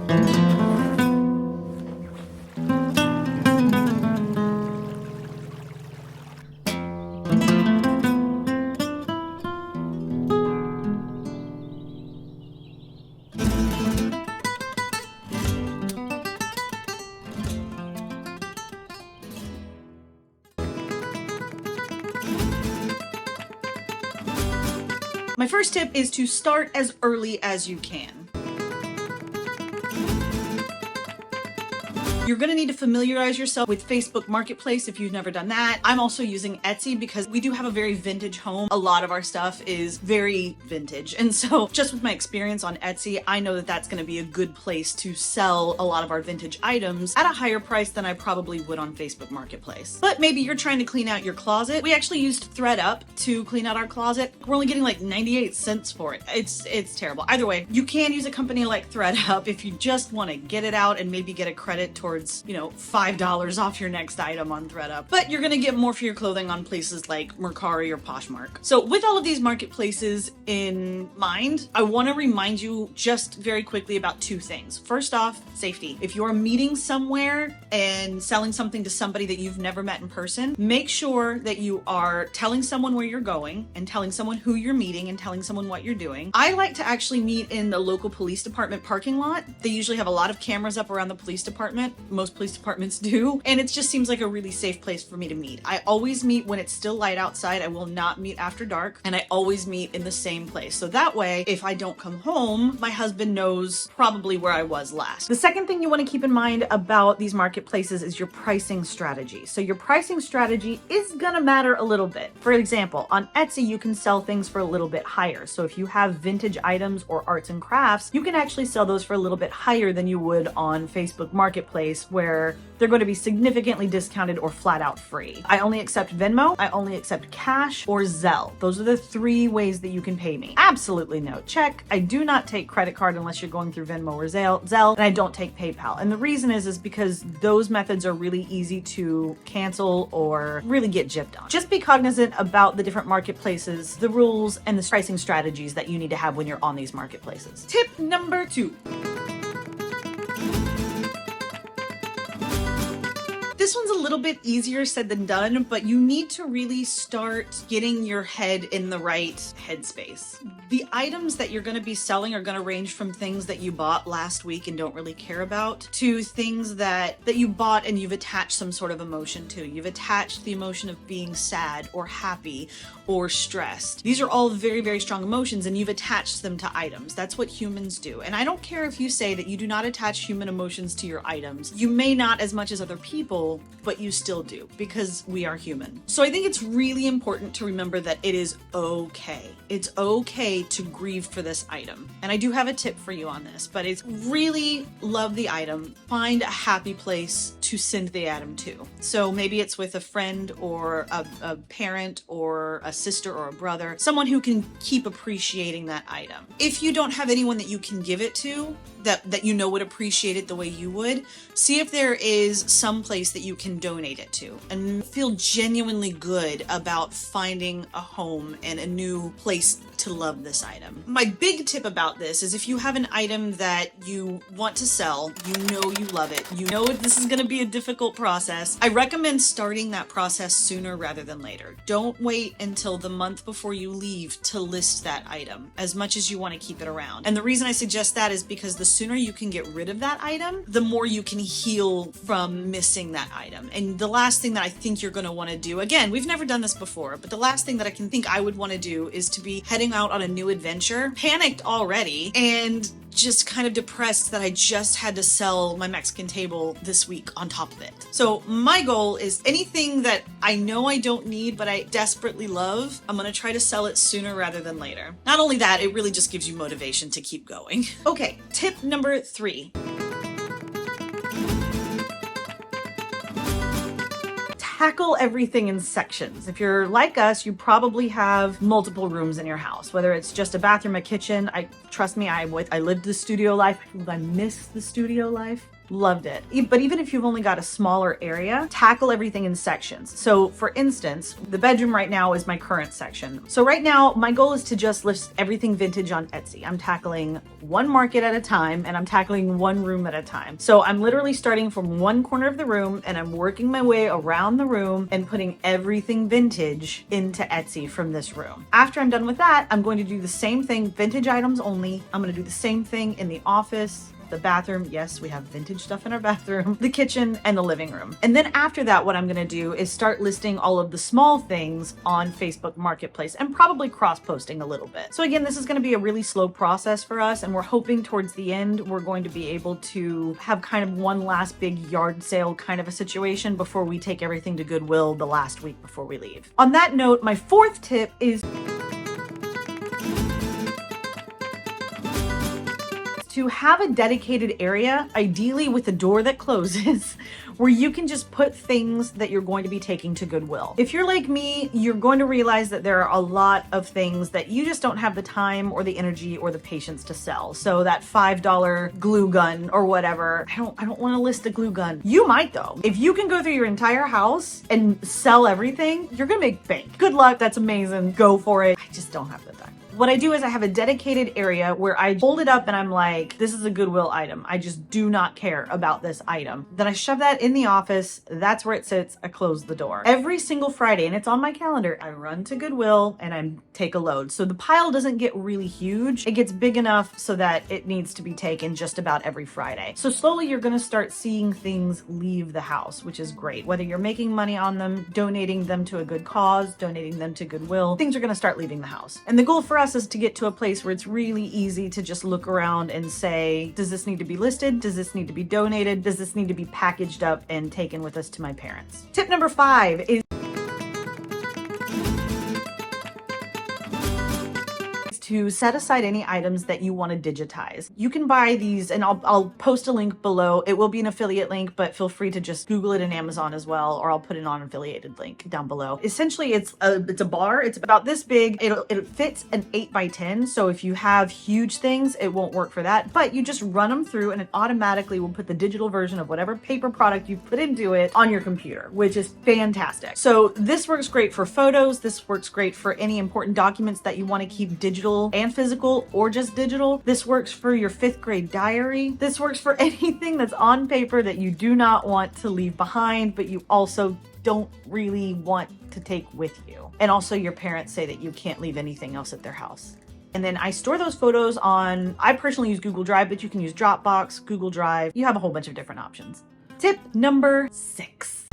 My first tip is to start as early as you can. You're gonna need to familiarize yourself with Facebook Marketplace if you've never done that. I'm also using Etsy because we do have a very vintage home. A lot of our stuff is very vintage. And so just with my experience on Etsy, I know that that's gonna be a good place to sell a lot of our vintage items at a higher price than I probably would on Facebook Marketplace. But maybe you're trying to clean out your closet. We actually used ThreadUp to clean out our closet. We're only getting like 98 cents for it. It's terrible. Either way, you can use a company like ThreadUp if you just wanna get it out and maybe get a credit towards, you know, $5 off your next item on ThreadUp. But you're gonna get more for your clothing on places like Mercari or Poshmark. So with all of these marketplaces in mind, I wanna remind you just very quickly about two things. First off, safety. If you're meeting somewhere and selling something to somebody that you've never met in person, make sure that you are telling someone where you're going and telling someone who you're meeting and telling someone what you're doing. I like to actually meet in the local police department parking lot. They usually have a lot of cameras up around the police department. Most police departments do, and it just seems like a really safe place for me to meet. I always meet when it's still light outside. I will not meet after dark, and I always meet in the same place. So that way, if I don't come home, my husband knows probably where I was last. The second thing you want to keep in mind about these marketplaces is your pricing strategy. So your pricing strategy is gonna matter a little bit. For example, on Etsy, you can sell things for a little bit higher. So if you have vintage items or arts and crafts, you can actually sell those for a little bit higher than you would on Facebook Marketplace, where they're going to be significantly discounted or flat out free. I only accept Venmo, I only accept cash or Zelle. Those are the three ways that you can pay me. Absolutely no check. I do not take credit card unless you're going through Venmo or Zelle, and I don't take PayPal. And the reason is because those methods are really easy to cancel or really get gypped on. Just be cognizant about the different marketplaces, the rules, and the pricing strategies that you need to have when you're on these marketplaces. Tip number 2. This one's a little bit easier said than done, but you need to really start getting your head in the right headspace. The items that you're going to be selling are going to range from things that you bought last week and don't really care about to things that you bought and you've attached some sort of emotion to. You've attached the emotion of being sad or happy or stressed. These are all very, very strong emotions, and you've attached them to items. That's what humans do. And I don't care if you say that you do not attach human emotions to your items. You may not as much as other people, but you still do, because we are human. So I think it's really important to remember that it is okay. It's okay to grieve for this item. And I do have a tip for you on this, but it's really love the item. Find a happy place to send the item to. So maybe it's with a friend or a parent or a sister or a brother, someone who can keep appreciating that item. If you don't have anyone that you can give it to, that you know would appreciate it the way you would, see if there is some place that you can donate it to, and feel genuinely good about finding a home and a new place to love this item. My big tip about this is if you have an item that you want to sell, you know you love it, you know this is going to be a difficult process, I recommend starting that process sooner rather than later. Don't wait until the month before you leave to list that item, as much as you want to keep it around. And the reason I suggest that is because the sooner you can get rid of that item, the more you can heal from missing that item. And the last thing that I think you're going to want to do, again, we've never done this before, but the last thing that I can think I would want to do is to be heading out on a new adventure, panicked already, and just kind of depressed that I just had to sell my Mexican table this week on top of it. So my goal is anything that I know I don't need but I desperately love, I'm gonna try to sell it sooner rather than later. Not only that, it really just gives you motivation to keep going. Okay, tip number 3. Tackle everything in sections. If you're like us, you probably have multiple rooms in your house, whether it's just a bathroom, a kitchen. Trust me, I lived the studio life. I miss the studio life. Loved it. But even if you've only got a smaller area, tackle everything in sections. So for instance, the bedroom right now is my current section. So right now, my goal is to just list everything vintage on Etsy. I'm tackling one market at a time, and I'm tackling one room at a time. So I'm literally starting from one corner of the room, and I'm working my way around the room and putting everything vintage into Etsy from this room. After I'm done with that, I'm going to do the same thing, vintage items only. I'm going to do the same thing in the office, the bathroom. Yes, we have vintage stuff in our bathroom, the kitchen, and the living room. And then after that, what I'm going to do is start listing all of the small things on Facebook Marketplace and probably cross-posting a little bit. So again, this is going to be a really slow process for us, and we're hoping towards the end, we're going to be able to have kind of one last big yard sale kind of a situation before we take everything to Goodwill the last week before we leave. On that note, my fourth tip is to have a dedicated area, ideally with a door that closes, where you can just put things that you're going to be taking to Goodwill. If you're like me, you're going to realize that there are a lot of things that you just don't have the time or the energy or the patience to sell. So that $5 glue gun or whatever, I don't want to list a glue gun. You might though. If you can go through your entire house and sell everything, you're gonna make bank. Good luck, that's amazing. Go for it. I just don't have the time. What I do is I have a dedicated area where I hold it up and I'm like, this is a Goodwill item. I just do not care about this item. Then I shove that in the office. That's where it sits. I close the door. Every single Friday, and it's on my calendar, I run to Goodwill and I take a load. So the pile doesn't get really huge. It gets big enough so that it needs to be taken just about every Friday. So slowly you're going to start seeing things leave the house, which is great. Whether you're making money on them, donating them to a good cause, donating them to Goodwill, things are going to start leaving the house. And the goal for us is to get to a place where it's really easy to just look around and say, does this need to be listed? Does this need to be donated? Does this need to be packaged up and taken with us to my parents? Tip number 5 is to set aside any items that you want to digitize. You can buy these, and I'll post a link below. It will be an affiliate link, but feel free to just Google it in Amazon as well, or I'll put it on an affiliated link down below. Essentially, it's a bar. It's about this big. It fits an 8x10. So if you have huge things, it won't work for that, but you just run them through and it automatically will put the digital version of whatever paper product you put into it on your computer, which is fantastic. So this works great for photos. This works great for any important documents that you want to keep digital and physical or just digital. This works for your 5th grade diary. This works for anything that's on paper that you do not want to leave behind, but you also don't really want to take with you. And also your parents say that you can't leave anything else at their house. And then I store those photos on, I personally use Google Drive, but you can use Dropbox, Google Drive. You have a whole bunch of different options. Tip number 6.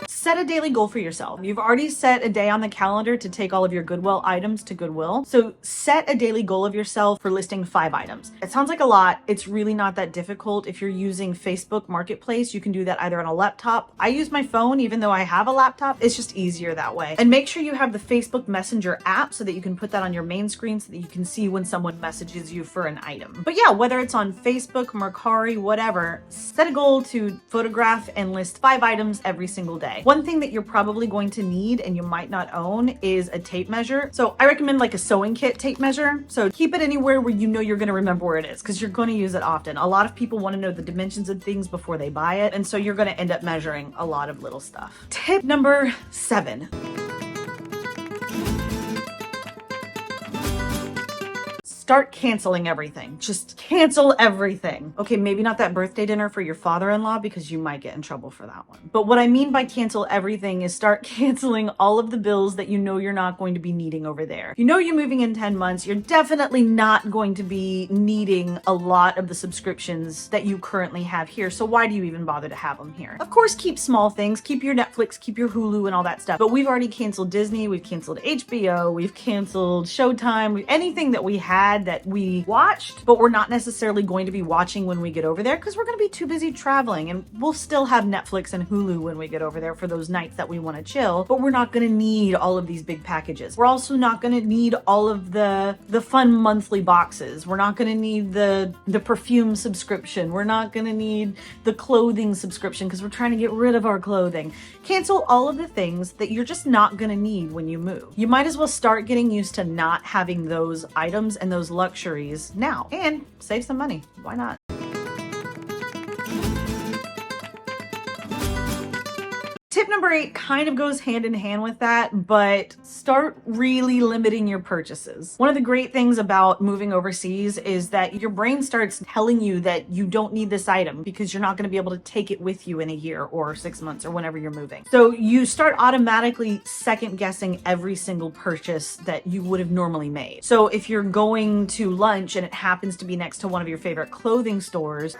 Set a daily goal for yourself. You've already set a day on the calendar to take all of your Goodwill items to Goodwill. So set a daily goal of yourself for listing 5 items. It sounds like a lot. It's really not that difficult. If you're using Facebook Marketplace, you can do that either on a laptop. I use my phone, even though I have a laptop. It's just easier that way. And make sure you have the Facebook Messenger app so that you can put that on your main screen so that you can see when someone messages you for an item. But yeah, whether it's on Facebook, Mercari, whatever, set a goal to photograph and list 5 items every single day. One thing that you're probably going to need and you might not own is a tape measure. So I recommend like a sewing kit tape measure. So keep it anywhere where you know you're going to remember where it is, because you're going to use it often. A lot of people want to know the dimensions of things before they buy it. And so you're going to end up measuring a lot of little stuff. Tip number 7. Start canceling everything. Just cancel everything. Okay, maybe not that birthday dinner for your father-in-law because you might get in trouble for that one. But what I mean by cancel everything is start canceling all of the bills that you know you're not going to be needing over there. You know you're moving in 10 months. You're definitely not going to be needing a lot of the subscriptions that you currently have here. So why do you even bother to have them here? Of course, keep small things. Keep your Netflix, keep your Hulu and all that stuff. But we've already canceled Disney. We've canceled HBO. We've canceled Showtime. Anything that we had that we watched, but we're not necessarily going to be watching when we get over there because we're going to be too busy traveling, and we'll still have Netflix and Hulu when we get over there for those nights that we want to chill, but we're not going to need all of these big packages. We're also not going to need all of the fun monthly boxes. We're not going to need the perfume subscription. We're not going to need the clothing subscription because we're trying to get rid of our clothing. Cancel all of the things that you're just not going to need when you move. You might as well start getting used to not having those items and those those luxuries now and save some money. Why not? Tip number 8 kind of goes hand in hand with that, but start really limiting your purchases. One of the great things about moving overseas is that your brain starts telling you that you don't need this item because you're not going to be able to take it with you in a year or 6 months or whenever you're moving. So you start automatically second guessing every single purchase that you would have normally made. So if you're going to lunch and it happens to be next to one of your favorite clothing stores,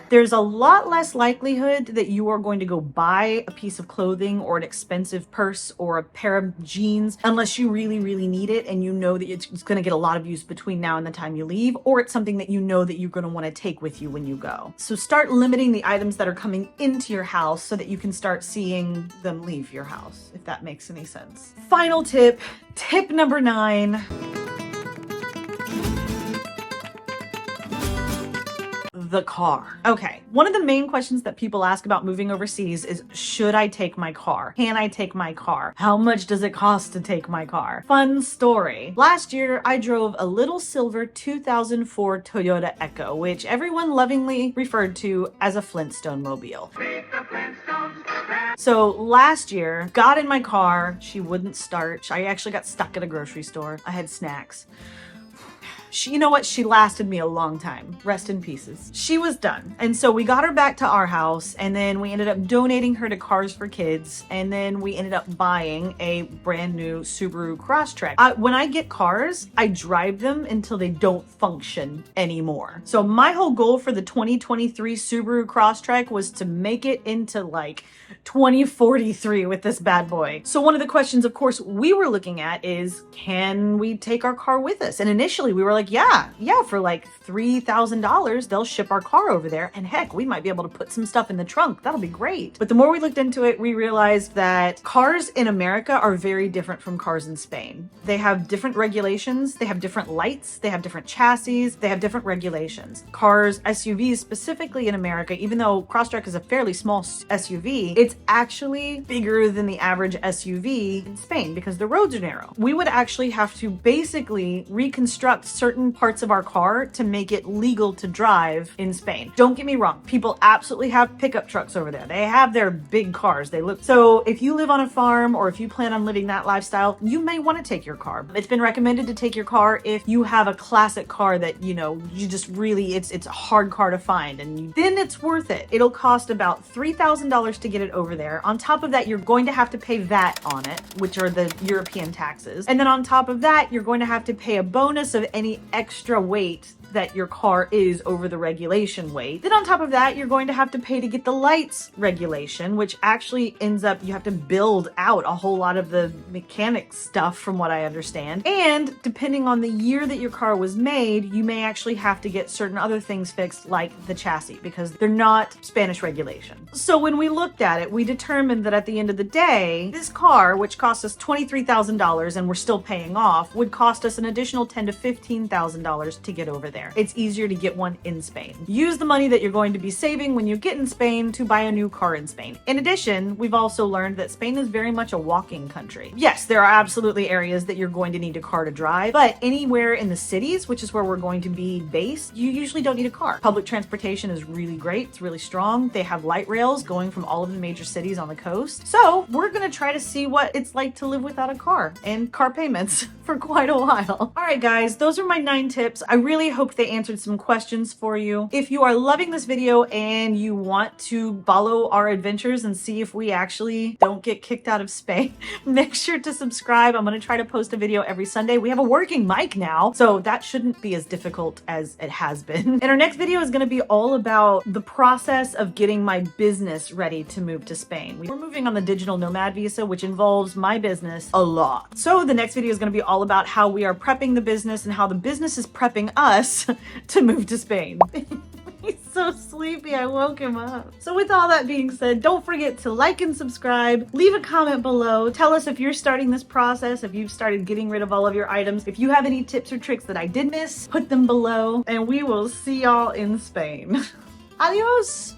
there's a lot less likelihood that you are going to go buy a piece of clothing or an expensive purse or a pair of jeans unless you really, really need it and you know that it's going to get a lot of use between now and the time you leave, or it's something that you know that you're going to want to take with you when you go. So start limiting the items that are coming into your house so that you can start seeing them leave your house, if that makes any sense. Final tip, tip number 9. The car. Okay, one of the main questions that people ask about moving overseas is, should I take my car? Can I take my car? How much does it cost to take my car? Fun story. Last year, I drove a little silver 2004 Toyota Echo, which everyone lovingly referred to as a Flintstone mobile. So last year, got in my car, she wouldn't start. I actually got stuck at a grocery store. I had snacks. You know what? She lasted me a long time. Rest in pieces. She was done. And so we got her back to our house, and then we ended up donating her to Cars for Kids, and then we ended up buying a brand new Subaru Crosstrek. When I get cars, I drive them until they don't function anymore. So my whole goal for the 2023 Subaru Crosstrek was to make it into like 2043 with this bad boy. So one of the questions, of course, we were looking at is, can we take our car with us? And initially we were like, yeah, for like $3,000, they'll ship our car over there. And heck, we might be able to put some stuff in the trunk. That'll be great. But the more we looked into it, we realized that cars in America are very different from cars in Spain. They have different regulations. They have different lights. They have different chassis. They have different regulations. Cars, SUVs specifically in America, even though Crosstrek is a fairly small SUV, it's actually bigger than the average SUV in Spain because the roads are narrow. We would actually have to basically reconstruct certain parts of our car to make it legal to drive in Spain. Don't get me wrong, people absolutely have pickup trucks over there. They have their big cars. So if you live on a farm or if you plan on living that lifestyle, you may want to take your car. It's been recommended to take your car if you have a classic car that, you know, you just really, it's a hard car to find, and then it's worth it. It'll cost about $3,000 to get it over there. On top of that, you're going to have to pay VAT on it, which are the European taxes. And then on top of that, you're going to have to pay a bonus of any extra weight that your car is over the regulation weight. Then on top of that, you're going to have to pay to get the lights regulation, which actually ends up, you have to build out a whole lot of the mechanic stuff from what I understand. And depending on the year that your car was made, you may actually have to get certain other things fixed like the chassis because they're not Spanish regulation. So when we looked at it, we determined that at the end of the day, this car, which cost us $23,000 and we're still paying off, would cost us an additional $10,000 to $15,000 to get over there. It's easier to get one in Spain. Use the money that you're going to be saving when you get in Spain to buy a new car in Spain. In addition, we've also learned that Spain is very much a walking country. Yes, there are absolutely areas that you're going to need a car to drive, but anywhere in the cities, which is where we're going to be based, you usually don't need a car. Public transportation is really great. It's really strong. They have light rails going from all of the major cities on the coast. So we're going to try to see what it's like to live without a car and car payments for quite a while. All right, guys, those are my 9 tips. I really hope they answered some questions for you. If you are loving this video and you want to follow our adventures and see if we actually don't get kicked out of Spain, make sure to subscribe. I'm going to try to post a video every Sunday. We have a working mic now, so that shouldn't be as difficult as it has been. And our next video is going to be all about the process of getting my business ready to move to Spain. We're moving on the digital nomad visa, which involves my business a lot. So the next video is going to be all about how we are prepping the business and how the business is prepping us to move to Spain. He's so sleepy, I woke him up. So with all that being said, don't forget to like and subscribe, leave a comment below, tell us if you're starting this process, if you've started getting rid of all of your items, if you have any tips or tricks that I did miss, put them below, and we will see y'all in Spain. Adios!